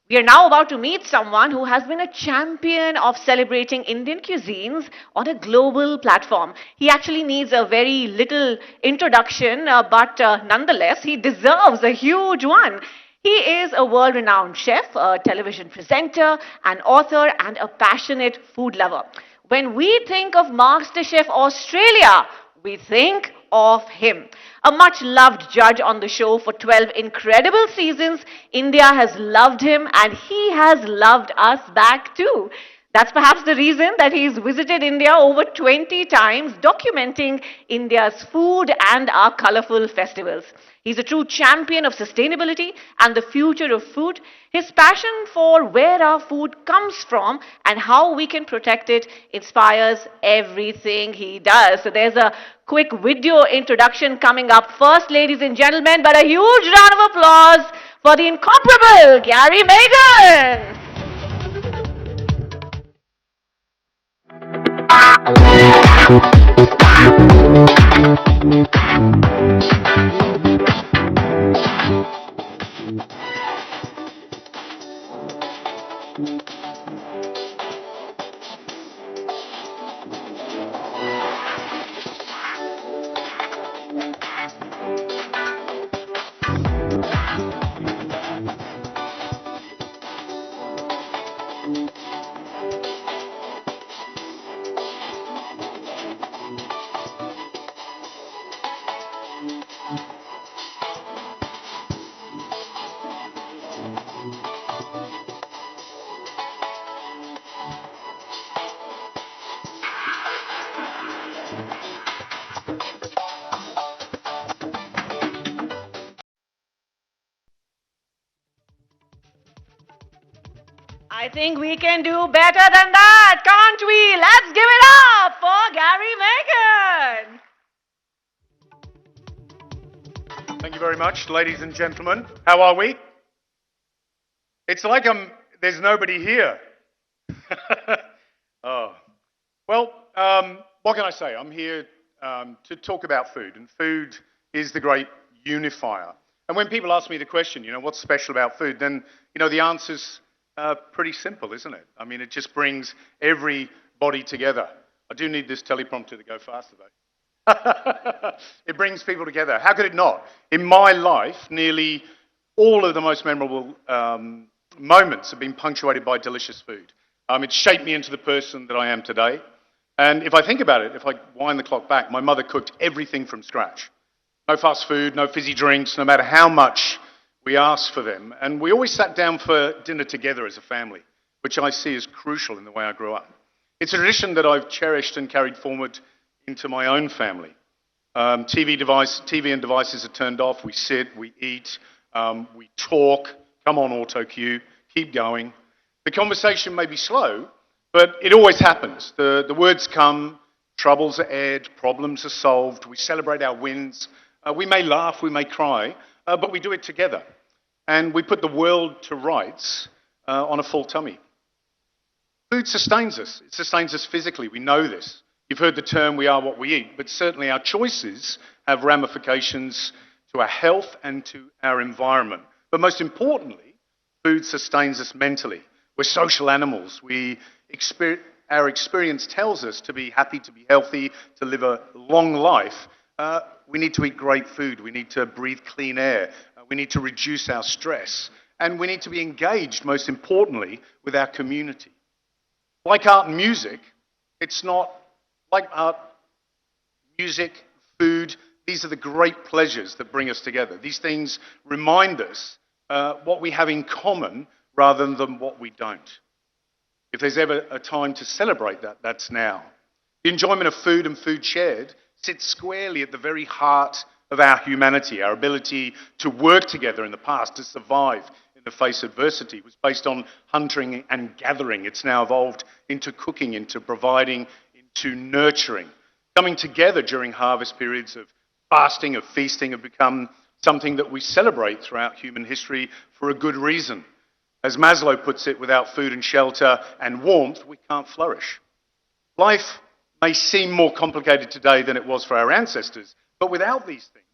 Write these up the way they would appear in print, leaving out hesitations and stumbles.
We are now about to meet someone who has been a champion of celebrating Indian cuisines on a global platform. He actually needs a very little introduction, but nonetheless, he deserves a huge one. He is a world renowned chef, a television presenter, an author, and a passionate food lover. When we think of MasterChef Australia, we think of him. A much loved judge on the show for 12 incredible seasons, India has loved him and he has loved us back too. That's perhaps the reason that he's visited India over 20 times, documenting India's food and our colorful festivals. He's a true champion of sustainability and the future of food. His passion for where our food comes from and how we can protect it inspires everything he does. So there's a quick video introduction coming up first, ladies and gentlemen, but a huge round of applause for the incomparable Gary Mehigan. I think we can do better than that, can't we? Let's give it up for Gary Mehigan. Thank you very much, ladies and gentlemen. How are we? It's like there's nobody here. Oh. Well, what can I say? I'm here to talk about food, and food is the great unifier. And when people ask me the question, what's special about food, then, the answer's pretty simple, isn't it? I mean, it just brings everybody together. I do need this teleprompter to go faster, though. It brings people together. How could it not? In my life, nearly all of the most memorable moments have been punctuated by delicious food. It's shaped me into the person that I am today. And if I think about it, if I wind the clock back, my mother cooked everything from scratch. No fast food, no fizzy drinks, no matter how much we asked for them. And we always sat down for dinner together as a family, which I see as crucial in the way I grew up. It's a tradition that I've cherished and carried forward into my own family. TV and devices are turned off. We sit, we eat, we talk. Come on, auto cue, keep going. The conversation may be slow, but it always happens. The words come, troubles are aired, problems are solved. We celebrate our wins. We may laugh, we may cry, but we do it together. And we put the world to rights on a full tummy. Food sustains us. It sustains us physically. We know this. You've heard the term, we are what we eat, but certainly our choices have ramifications to our health and to our environment. But most importantly, food sustains us mentally. We're social animals. Our experience tells us to be happy, to be healthy, to live a long life. We need to eat great food. We need to breathe clean air. We need to reduce our stress. And we need to be engaged, most importantly, with our community. Like art and music, it's not like art, music, food. These are the great pleasures that bring us together. These things remind us what we have in common rather than what we don't. If there's ever a time to celebrate that, that's now. The enjoyment of food and food shared sits squarely at the very heart of our humanity. Our ability to work together in the past, to survive in the face of adversity, was based on hunting and gathering. It's now evolved into cooking, into providing, into nurturing. Coming together during harvest periods of fasting, of feasting, have become something that we celebrate throughout human history for a good reason. As Maslow puts it, without food and shelter and warmth, we can't flourish. Life may seem more complicated today than it was for our ancestors, but without these things,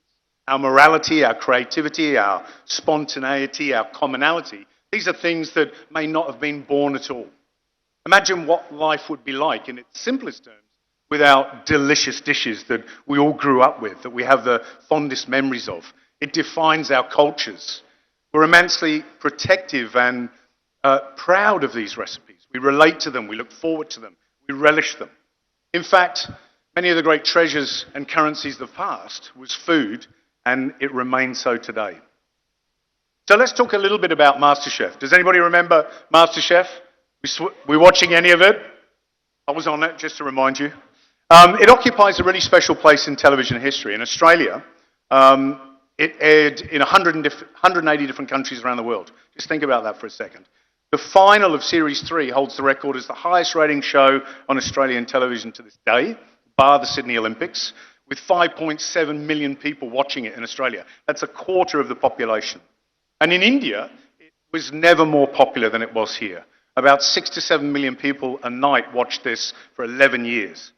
our morality, our creativity, our spontaneity, our commonality, These are things that may not have been born at all. Imagine what life would be like in its simplest terms without delicious dishes that we all grew up with, that we have the fondest memories of. It defines our cultures. We're immensely protective and proud of these recipes. We relate to them, we look forward to them, we relish them. In fact, many of the great treasures and currencies of the past was food, and it remains so today. So let's talk a little bit about MasterChef. Does anybody remember MasterChef? We watching any of it? I was on it, just to remind you. It occupies a really special place in television history. In Australia, it aired in 180 different countries around the world. Just think about that for a second. The final of Series 3 holds the record as the highest rating show on Australian television to this day, bar the Sydney Olympics, with 5.7 million people watching it in Australia. That's a quarter of the population. And in India, it was never more popular than it was here. About 6 to 7 million people a night watched this for 11 years.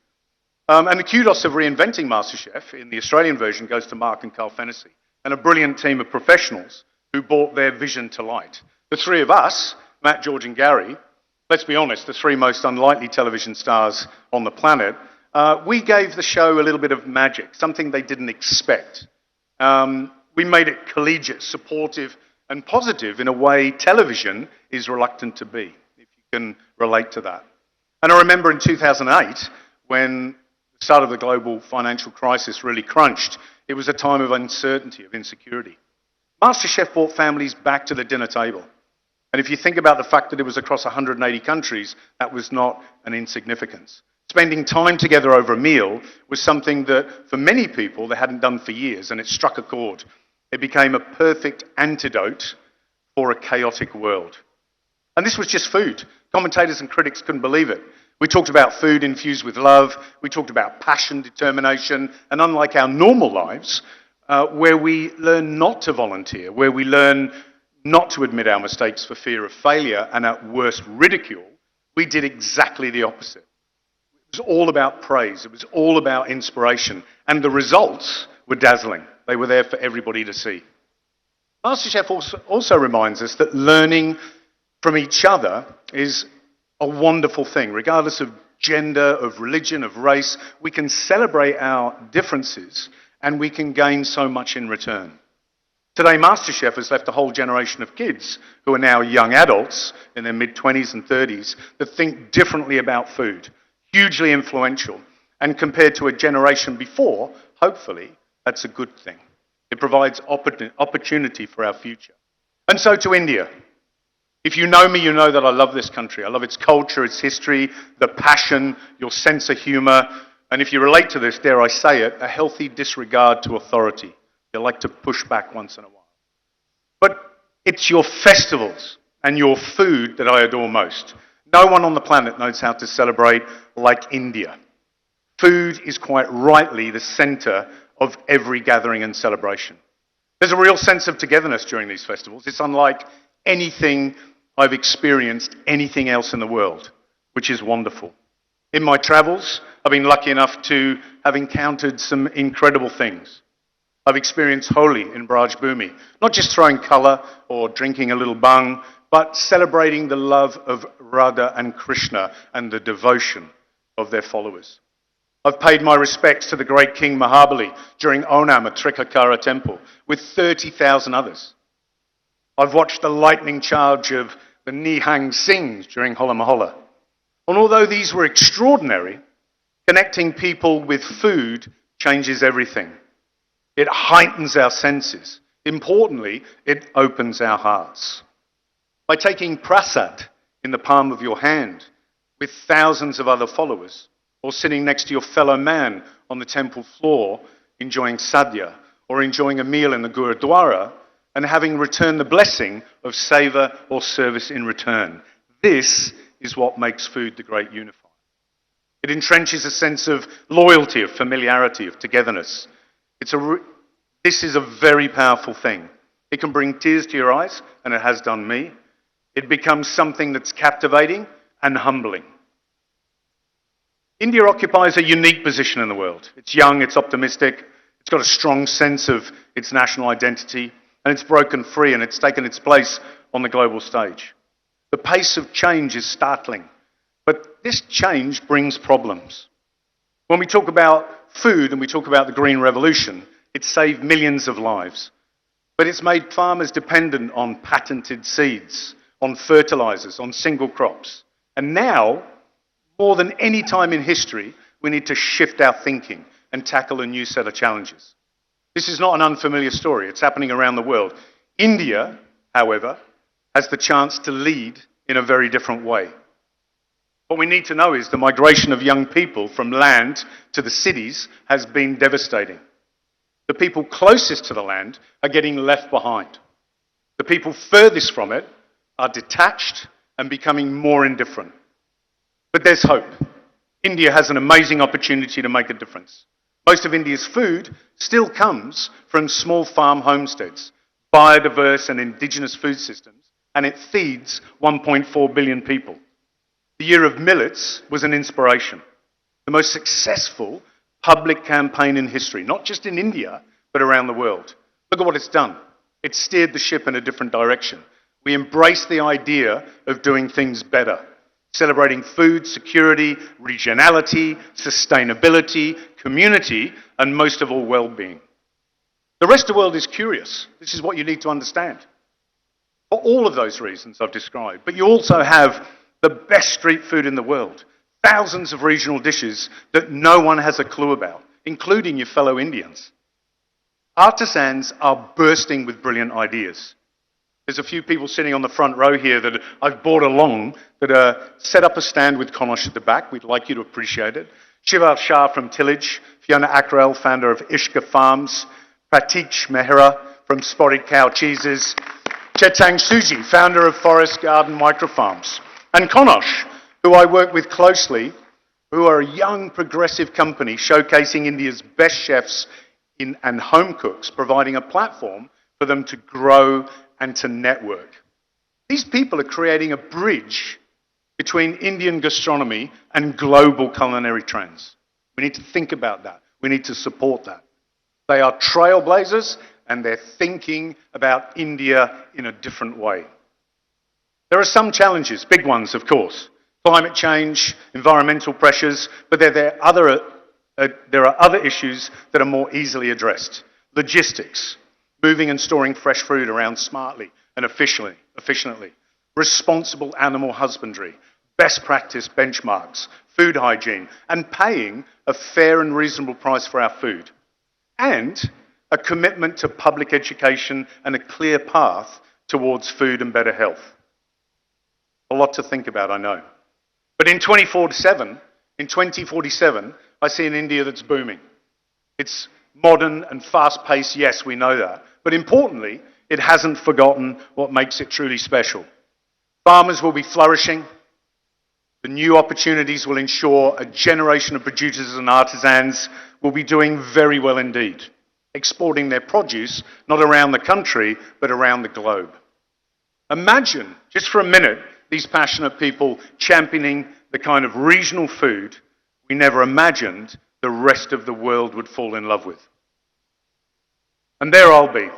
And the kudos of reinventing MasterChef in the Australian version goes to Mark and Carl Fennessy, and a brilliant team of professionals who brought their vision to light. The three of us, Matt, George and Gary, let's be honest, the three most unlikely television stars on the planet, we gave the show a little bit of magic, something they didn't expect. We made it collegiate, supportive and positive in a way television is reluctant to be, if you can relate to that. And I remember in 2008, when the start of the global financial crisis really crunched, it was a time of uncertainty, of insecurity. MasterChef brought families back to the dinner table. And if you think about the fact that it was across 180 countries, that was not an insignificance. Spending time together over a meal was something that, for many people, they hadn't done for years, and it struck a chord. It became a perfect antidote for a chaotic world. And this was just food. Commentators and critics couldn't believe it. We talked about food infused with love. We talked about passion, determination, and unlike our normal lives, where we learn not to volunteer, where we learn not to admit our mistakes for fear of failure and at worst ridicule, we did exactly the opposite. It was all about praise. It was all about inspiration. And the results were dazzling. They were there for everybody to see. MasterChef also reminds us that learning from each other is a wonderful thing. Regardless of gender, of religion, of race, we can celebrate our differences and we can gain so much in return. Today, MasterChef has left a whole generation of kids who are now young adults in their mid-20s and 30s that think differently about food, hugely influential. And compared to a generation before, hopefully, that's a good thing. It provides opportunity for our future. And so to India. If you know me, you know that I love this country. I love its culture, its history, the passion, your sense of humour, and if you relate to this, dare I say it, a healthy disregard to authority. You like to push back once in a while. But it's your festivals and your food that I adore most. No one on the planet knows how to celebrate like India. Food is quite rightly the centre of every gathering and celebration. There's a real sense of togetherness during these festivals. It's unlike anything I've experienced anything else in the world, which is wonderful. In my travels, I've been lucky enough to have encountered some incredible things. I've experienced Holi in Braj Bhumi, not just throwing colour or drinking a little bhang, but celebrating the love of Radha and Krishna and the devotion of their followers. I've paid my respects to the great King Mahabali during Onam at Trikakara Temple with 30,000 others. I've watched the lightning charge of the Nihang Singhs during Hola Mohalla. And although these were extraordinary, connecting people with food changes everything. It heightens our senses. Importantly, it opens our hearts. By taking prasad in the palm of your hand with thousands of other followers, or sitting next to your fellow man on the temple floor enjoying sadhya, or enjoying a meal in the Gurudwara, and having returned the blessing of seva or service in return. This is what makes food the great unifier. It entrenches a sense of loyalty, of familiarity, of togetherness. This is a very powerful thing. It can bring tears to your eyes, and it has done me. It becomes something that's captivating and humbling. India occupies a unique position in the world. It's young, it's optimistic, it's got a strong sense of its national identity, and it's broken free, and it's taken its place on the global stage. The pace of change is startling, but this change brings problems. When we talk about food and we talk about the Green Revolution, it's saved millions of lives, but it's made farmers dependent on patented seeds, on fertilizers, on single crops. And now, more than any time in history, we need to shift our thinking and tackle a new set of challenges. This is not an unfamiliar story. It's happening around the world. India, however, has the chance to lead in a very different way. What we need to know is the migration of young people from land to the cities has been devastating. The people closest to the land are getting left behind. The people furthest from it are detached and becoming more indifferent. But there's hope. India has an amazing opportunity to make a difference. Most of India's food still comes from small farm homesteads, biodiverse and indigenous food systems, and it feeds 1.4 billion people. The Year of Millets was an inspiration. The most successful public campaign in history, not just in India, but around the world. Look at what it's done. It's steered the ship in a different direction. We embrace the idea of doing things better, celebrating food security, regionality, sustainability, community, and most of all, well-being. The rest of the world is curious. This is what you need to understand. For all of those reasons I've described, but you also have the best street food in the world, thousands of regional dishes that no one has a clue about, including your fellow Indians. Artisans are bursting with brilliant ideas. There's a few people sitting on the front row here that I've brought along that set up a stand with Konosh at the back. We'd like you to appreciate it. Shivar Shah from Tillage, Fiona Akrel, founder of Ishka Farms, Pratik Mehra from Spotted Cow Cheeses, Chetang Suji, founder of Forest Garden Microfarms, and Konosh, who I work with closely, who are a young progressive company showcasing India's best chefs and home cooks, providing a platform for them to grow and to network. These people are creating a bridge between Indian gastronomy and global culinary trends. We need to think about that. We need to support that. They are trailblazers and they're thinking about India in a different way. There are some challenges, big ones of course. Climate change, environmental pressures, but there are other issues that are more easily addressed. Logistics, moving and storing fresh food around smartly and efficiently. Responsible animal husbandry, best practice benchmarks, food hygiene, and paying a fair and reasonable price for our food. And a commitment to public education and a clear path towards food and better health. A lot to think about, I know. But in 2047, I see an India that's booming. It's modern and fast-paced, yes, we know that. But importantly, it hasn't forgotten what makes it truly special. Farmers will be flourishing. The new opportunities will ensure a generation of producers and artisans will be doing very well indeed, exporting their produce not around the country, but around the globe. Imagine, just for a minute, these passionate people championing the kind of regional food we never imagined the rest of the world would fall in love with. And there I'll be,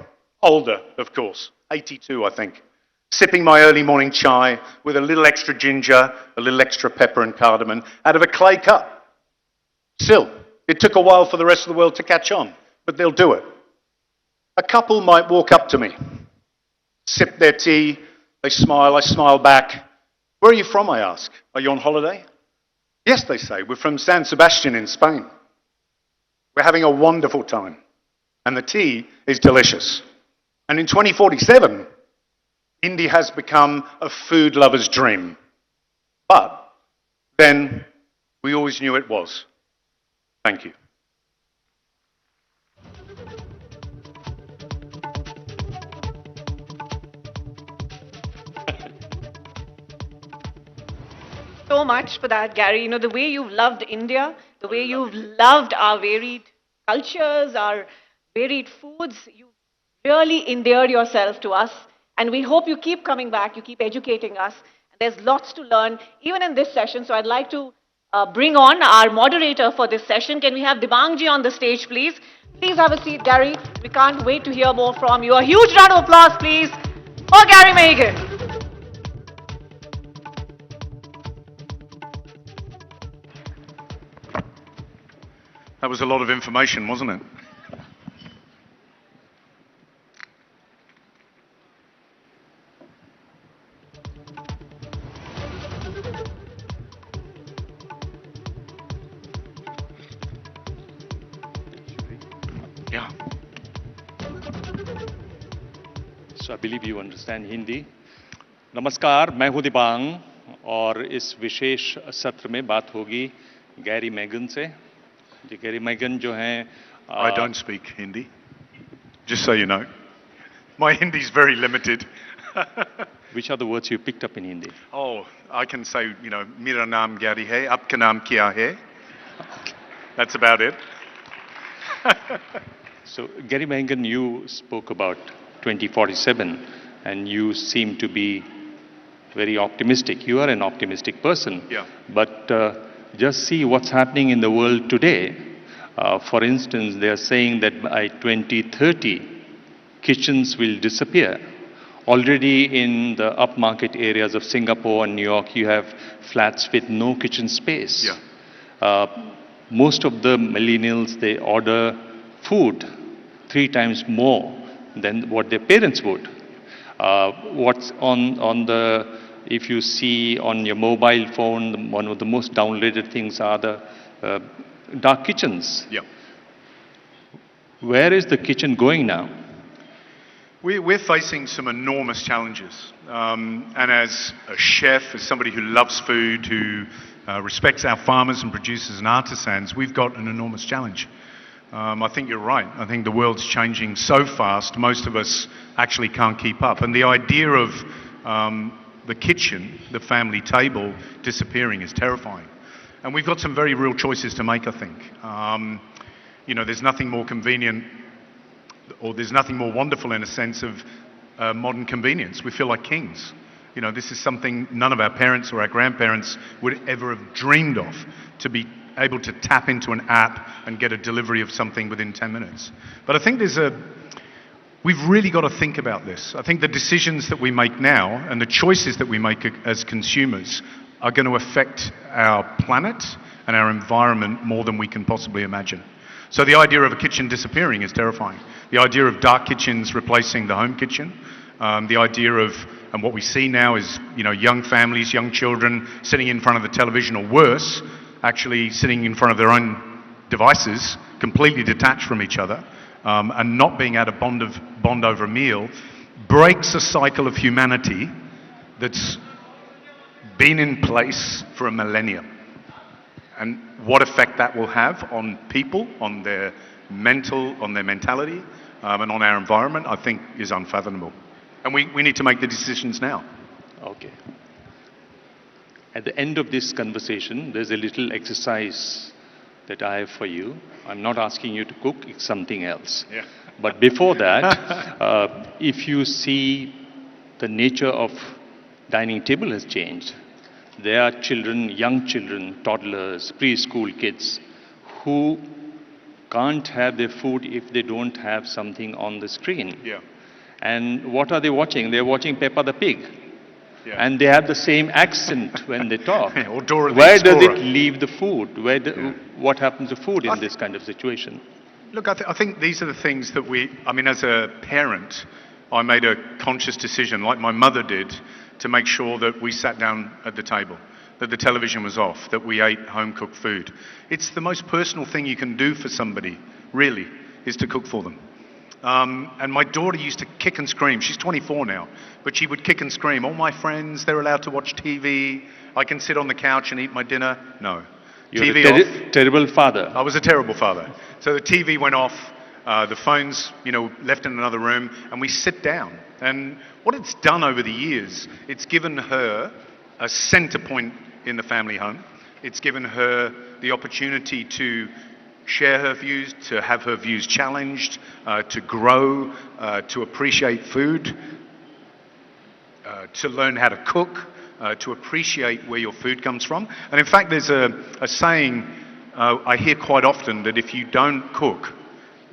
older, of course, 82, I think, sipping my early morning chai with a little extra ginger, a little extra pepper and cardamom out of a clay cup. Still, it took a while for the rest of the world to catch on, but they'll do it. A couple might walk up to me, sip their tea, they smile, I smile back. Where are you from, I ask. Are you on holiday? Yes, they say, we're from San Sebastian in Spain. We're having a wonderful time, and the tea is delicious. And in 2047, India has become a food lover's dream. But then we always knew it was. Thank you. So much for that, Gary. You know, the way you've loved India, the way you've loved our varied cultures, our varied foods, you really endeared yourself to us. And we hope you keep coming back, you keep educating us. And there's lots to learn, even in this session. So I'd like to bring on our moderator for this session. Can we have Dibangji on the stage, please? Please have a seat, Gary. We can't wait to hear more from you. A huge round of applause, please, for Gary Mehigan. That was a lot of information, wasn't it? Yeah. So I believe you understand Hindi. नमस्कार, मैं हूं दिबांग और इस विशेष सत्र में बात होगी Gary मैगन से। जी गैरी मैगन जो हैं I don't speak Hindi, just so you know. My Hindi is very limited. which are the words you picked up in Hindi? Oh, I can say, मेरा नाम Gary hai, आपका नाम क्या है? That's about it. So Gary Mehigan, you spoke about 2047 and you seem to be very optimistic. You are an optimistic person. Yeah. But just see what's happening in the world today. For instance, they are saying that by 2030, kitchens will disappear. Already in the upmarket areas of Singapore and New York, you have flats with no kitchen space. Yeah. Most of the millennials, they order food 3 times more than what their parents would. What's on the, if you see on your mobile phone, one of the most downloaded things are the dark kitchens. Yeah. Where is the kitchen going now? We're facing some enormous challenges. And as a chef, as somebody who loves food, who respects our farmers and producers and artisans, we've got an enormous challenge. I think you're right. I think the world's changing so fast, most of us actually can't keep up. And the idea of the kitchen, the family table, disappearing is terrifying. And we've got some very real choices to make, I think. There's nothing more convenient, or there's nothing more wonderful in a sense of modern convenience. We feel like kings. This is something none of our parents or our grandparents would ever have dreamed of, to be able to tap into an app and get a delivery of something within 10 minutes. But I think we've really got to think about this. I think the decisions that we make now and the choices that we make as consumers are going to affect our planet and our environment more than we can possibly imagine. So the idea of a kitchen disappearing is terrifying. The idea of dark kitchens replacing the home kitchen, the idea of, and what we see now is, young families, young children sitting in front of the television, or worse, actually sitting in front of their own devices, completely detached from each other, and not being able to bond over a meal, breaks a cycle of humanity that's been in place for a millennium. And what effect that will have on people, on their mentality, and on our environment, I think is unfathomable. And we need to make the decisions now. Okay. At the end of this conversation, there's a little exercise that I have for you. I'm not asking you to cook, it's something else. Yeah. But before that, if you see the nature of dining table has changed, there are children, young children, toddlers, preschool kids who can't have their food if they don't have something on the screen. Yeah. And what are they watching? They're watching Peppa the Pig. Yeah. And they have the same accent when they talk. Or Dora the Where does Explorer. it leave the food? What happens to food in this kind of situation? Look, I think these are the things that as a parent, I made a conscious decision, like my mother did, to make sure that we sat down at the table, that the television was off, that we ate home-cooked food. It's the most personal thing you can do for somebody, really, is to cook for them. And my daughter used to kick and scream. She's 24 now, but she would kick and scream. All my friends, they're allowed to watch TV. I can sit on the couch and eat my dinner. No. You're TV a off. terrible father. I was a terrible father. So the TV went off, the phones, left in another room, and we sit down. And what it's done over the years, it's given her a center point in the family home. It's given her the opportunity to share her views, to have her views challenged, to grow, to appreciate food, to learn how to cook, to appreciate where your food comes from. And in fact, there's a saying I hear quite often, that if you don't cook,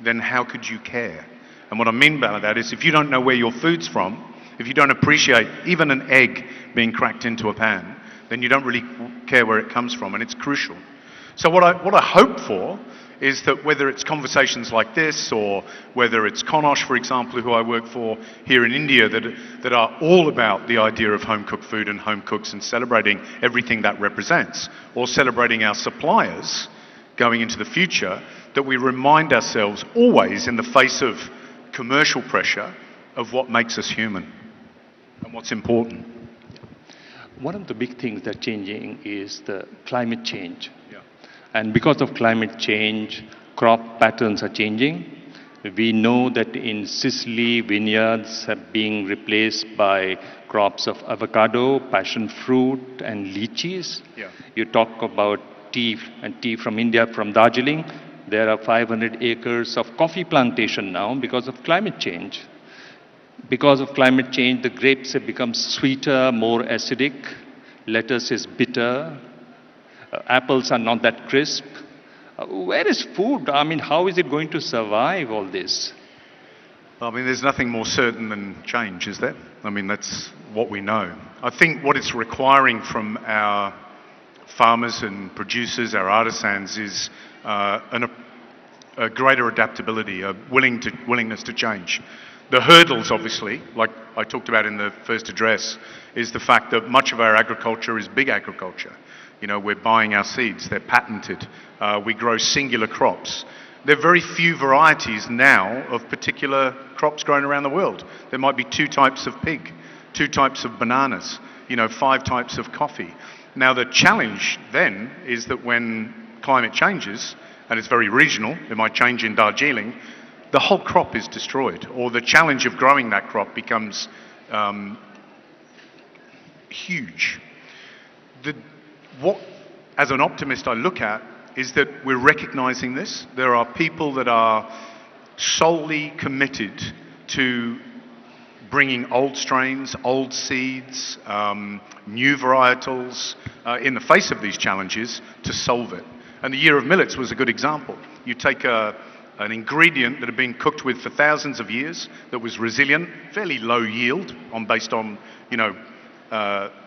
then how could you care? And what I mean by that is, if you don't know where your food's from, if you don't appreciate even an egg being cracked into a pan, then you don't really care where it comes from, and it's crucial. So what I hope for is that whether it's conversations like this or whether it's Konosh, for example, who I work for here in India, that are all about the idea of home-cooked food and home cooks and celebrating everything that represents, or celebrating our suppliers going into the future, that we remind ourselves always in the face of commercial pressure of what makes us human and what's important. One of the big things that's changing is the climate change. Yeah. And because of climate change, crop patterns are changing. We know that in Sicily, vineyards are being replaced by crops of avocado, passion fruit, and lychees. Yeah. You talk about tea and tea from India, from Darjeeling. There are 500 acres of coffee plantation now because of climate change. Because of climate change, the grapes have become sweeter, more acidic. Lettuce is bitter. Apples are not that crisp. Where is food? I mean, how is it going to survive all this? I mean, there's nothing more certain than change, is there? I mean, that's what we know. I think what it's requiring from our farmers and producers, our artisans, is a greater adaptability, a willingness to change. The hurdles, obviously, like I talked about in the first address, is the fact that much of our agriculture is big agriculture. You know, we're buying our seeds, they're patented, we grow singular crops. There are very few varieties now of particular crops grown around the world. There might be 2 types of pig, 2 types of bananas, 5 types of coffee. Now the challenge then is that when climate changes, and it's very regional, it might change in Darjeeling, the whole crop is destroyed, or the challenge of growing that crop becomes huge. What, as an optimist, I look at is that we're recognizing this. There are people that are solely committed to bringing old strains, old seeds, new varietals in the face of these challenges to solve it. And the Year of Millets was a good example. You take an ingredient that had been cooked with for thousands of years, that was resilient, fairly low yield, based on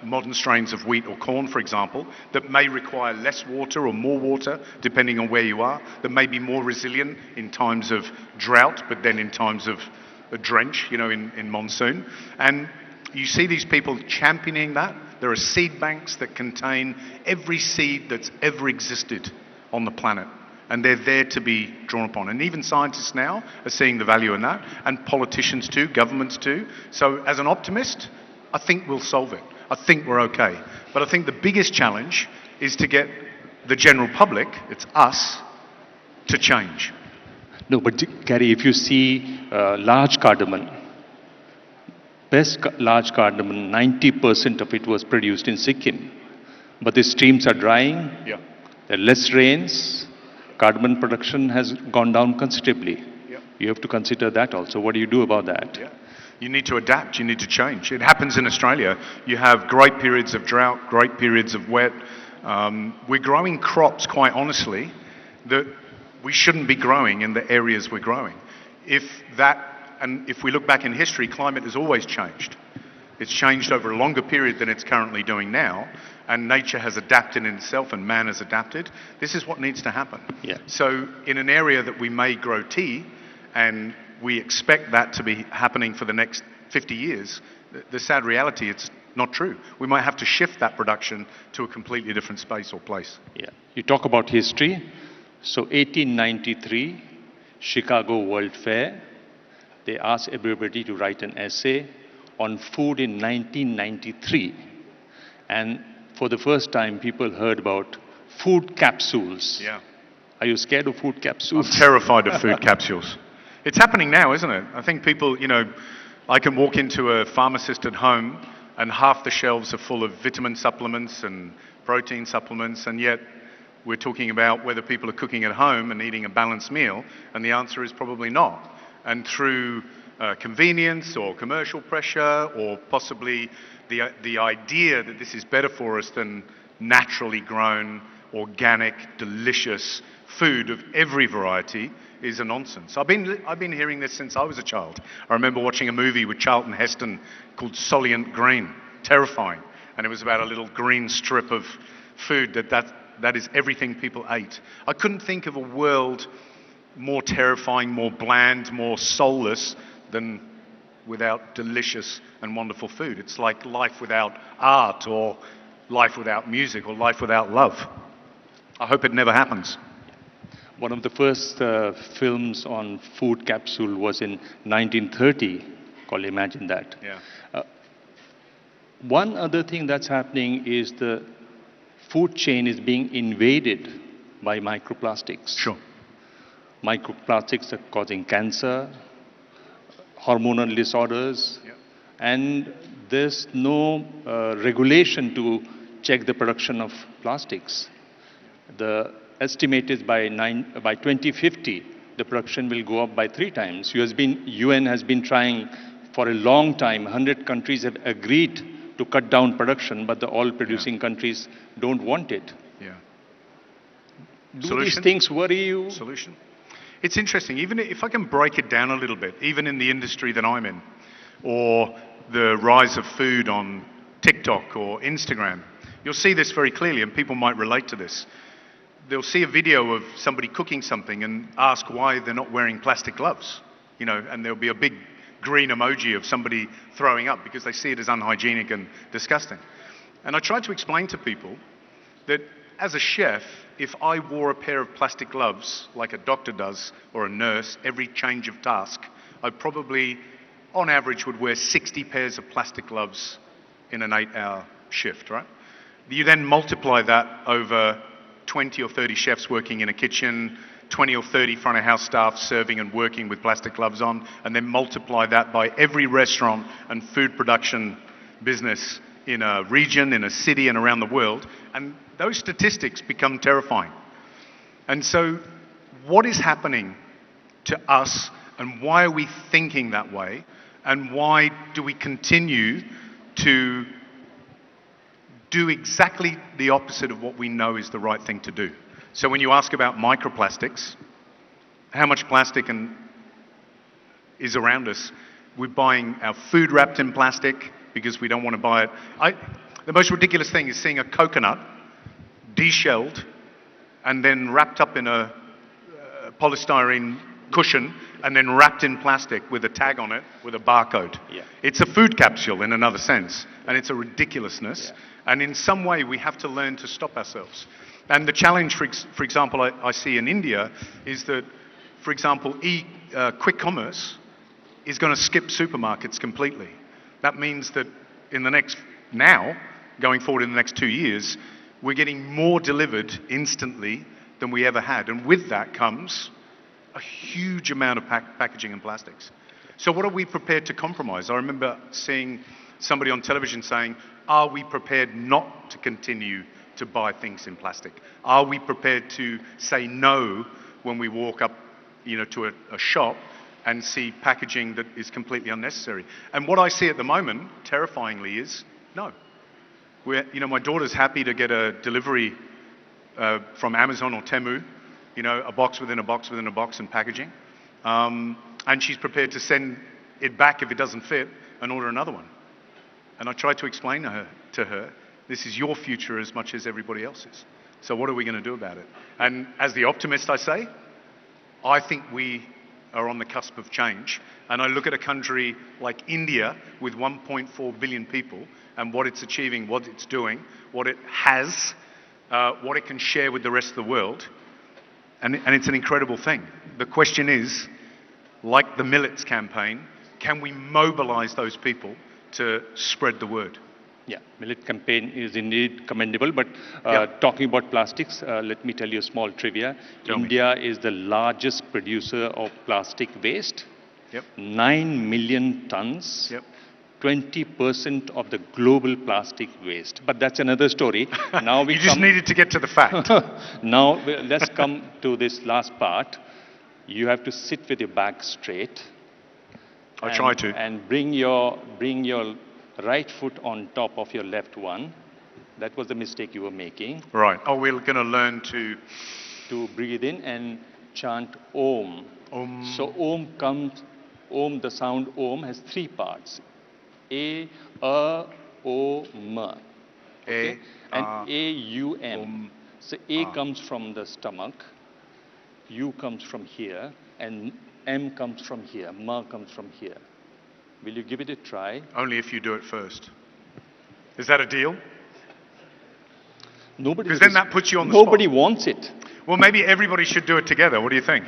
modern strains of wheat or corn, for example, that may require less water or more water, depending on where you are, that may be more resilient in times of drought, but then in times of a drench, in monsoon. And you see these people championing that. There are seed banks that contain every seed that's ever existed on the planet, and they're there to be drawn upon. And even scientists now are seeing the value in that, and politicians too, governments too. So as an optimist, I think we'll solve it. I think we're okay. But I think the biggest challenge is to get the general public, it's us, to change. No, but Gary, if you see large cardamom, large cardamom, 90% of it was produced in Sikkim. But the streams are drying, Yeah. there are less rains, cardamom production has gone down considerably. Yeah. You have to consider that also. What do you do about that? Yeah. You need to adapt, you need to change. It happens in Australia. You have great periods of drought, great periods of wet. We're growing crops, quite honestly, that we shouldn't be growing in the areas we're growing. If we look back in history, climate has always changed. It's changed over a longer period than it's currently doing now, and nature has adapted in itself and man has adapted. This is what needs to happen. Yeah. So in an area that we may grow tea, and we expect that to be happening for the next 50 years, the sad reality, it's not true. We might have to shift that production to a completely different space or place. Yeah. You talk about history. So 1893, Chicago World Fair, they asked everybody to write an essay on food in 1993. And for the first time, people heard about food capsules. Yeah. Are you scared of food capsules? I'm terrified of food capsules. It's happening now, isn't it? I think people, I can walk into a pharmacist at home and half the shelves are full of vitamin supplements and protein supplements, and yet we're talking about whether people are cooking at home and eating a balanced meal, and the answer is probably not. And through convenience or commercial pressure, or possibly the idea that this is better for us than naturally grown, organic, delicious food of every variety, is a nonsense. I've been hearing this since I was a child. I remember watching a movie with Charlton Heston called Solient Green, terrifying, and it was about a little green strip of food that that is everything people ate. I couldn't think of a world more terrifying, more bland, more soulless than without delicious and wonderful food. It's like life without art, or life without music, or life without love. I hope it never happens. One of the first films on food capsule was in 1930, called Imagine That. Yeah. One other thing that's happening is the food chain is being invaded by microplastics. Sure. Microplastics are causing cancer, hormonal disorders, Yeah. and there's no regulation to check the production of plastics. The estimate is by 2050, the production will go up by 3 times. UN has been trying for a long time. 100 countries have agreed to cut down production, but the oil-producing countries don't want it. Yeah. Do these Solution? things worry you? Solution? It's interesting, even if I can break it down a little bit, even in the industry that I'm in, or the rise of food on TikTok or Instagram, you'll see this very clearly, and people might relate to this. They'll see a video of somebody cooking something and ask why they're not wearing plastic gloves, and there'll be a big green emoji of somebody throwing up because they see it as unhygienic and disgusting. And I try to explain to people that as a chef, if I wore a pair of plastic gloves like a doctor does or a nurse every change of task, I probably, on average, would wear 60 pairs of plastic gloves in an 8-hour shift, right? You then multiply that over 20 or 30 chefs working in a kitchen, 20 or 30 front of house staff serving and working with plastic gloves on, and then multiply that by every restaurant and food production business in a region, in a city, and around the world, and those statistics become terrifying. And so, what is happening to us, and why are we thinking that way, and why do we continue to do exactly the opposite of what we know is the right thing to do? So when you ask about microplastics, how much plastic is around us? We're buying our food wrapped in plastic because we don't want to buy it. The most ridiculous thing is seeing a coconut deshelled and then wrapped up in a polystyrene cushion and then wrapped in plastic with a tag on it with a barcode. Yeah. It's a food capsule in another sense, and it's a ridiculousness. Yeah. And in some way, we have to learn to stop ourselves. And the challenge, for example, I see in India is that, for example, quick commerce is going to skip supermarkets completely. That means that going forward in the next 2 years, we're getting more delivered instantly than we ever had. And with that comes a huge amount of packaging and plastics. So what are we prepared to compromise? I remember seeing somebody on television saying, are we prepared not to continue to buy things in plastic? Are we prepared to say no when we walk up to a shop and see packaging that is completely unnecessary? And what I see at the moment, terrifyingly, is no. My daughter's happy to get a delivery from Amazon or Temu, a box within a box within a box and packaging. And she's prepared to send it back if it doesn't fit and order another one. And I try to explain to her, this is your future as much as everybody else's. So what are we going to do about it? And as the optimist I say, I think we are on the cusp of change. And I look at a country like India with 1.4 billion people and what it's achieving, what it's doing, what it has, what it can share with the rest of the world. And it's an incredible thing. The question is, like the Millets campaign, can we mobilize those people to spread the word? Yeah, millet campaign is indeed commendable, but Yeah. talking about plastics, let me tell you a small trivia. Tell me. India is the largest producer of plastic waste. Yep. 9 million tons. Yep. 20% of the global plastic waste. But that's another story. Now we You just needed to get to the fact. Now let's come to this last part. You have to sit with your back straight. I try to. And bring your right foot on top of your left one. That was the mistake you were making. Right. Oh, we're going to learn to breathe in and chant Om. Om. So Om, the sound Om has 3 parts. A, O, M. Okay? And A, U, M. So A comes from the stomach, U comes from here, and M comes from here, Ma comes from here. Will you give it a try? Only if you do it first. Is that a deal? Nobody. Because then that puts you on the Nobody spot. wants it. Well, maybe everybody should do it together. What do you think?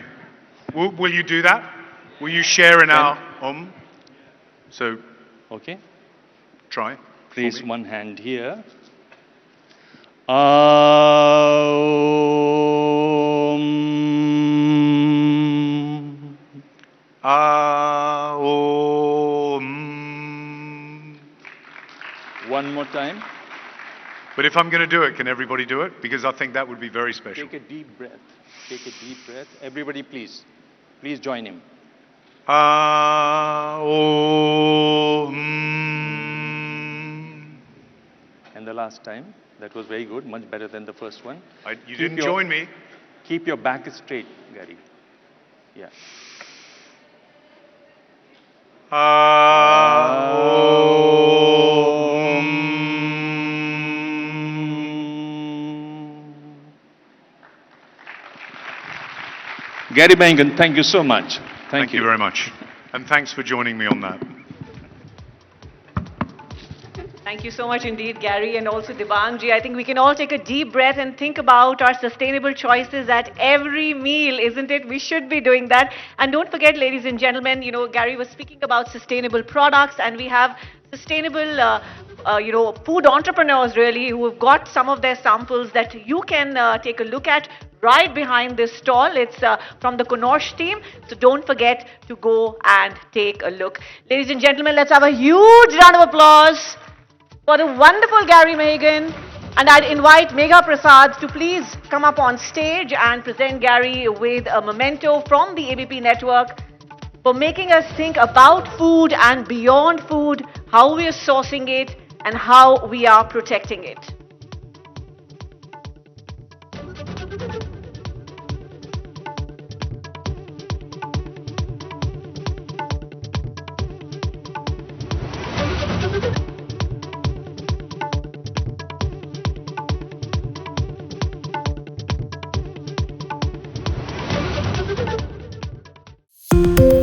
Will you do that? Will you share in our So, Okay. try. Place one hand here. Aum. Aum. One more time. But if I'm going to do it, can everybody do it? Because I think that would be very special. Take a deep breath. Take a deep breath. Everybody, please. Please join him. Aum. And the last time. That was very good. Much better than the first one. You didn't join me. Keep your back straight, Gary. Yeah. Gary Mehigan, thank you so much. Thank you very much. And thanks for joining me on that. Thank you so much indeed, Gary, and also Devangji. I think we can all take a deep breath and think about our sustainable choices at every meal, isn't it? We should be doing that. And don't forget, ladies and gentlemen, Gary was speaking about sustainable products, and we have sustainable, food entrepreneurs really who have got some of their samples that you can take a look at right behind this stall. It's from the Konosh team. So don't forget to go and take a look. Ladies and gentlemen, let's have a huge round of applause for the wonderful Gary Mehigan. And I'd invite Megha Prasad to please come up on stage and present Gary with a memento from the ABP network for making us think about food and beyond food, how we are sourcing it and how we are protecting it. you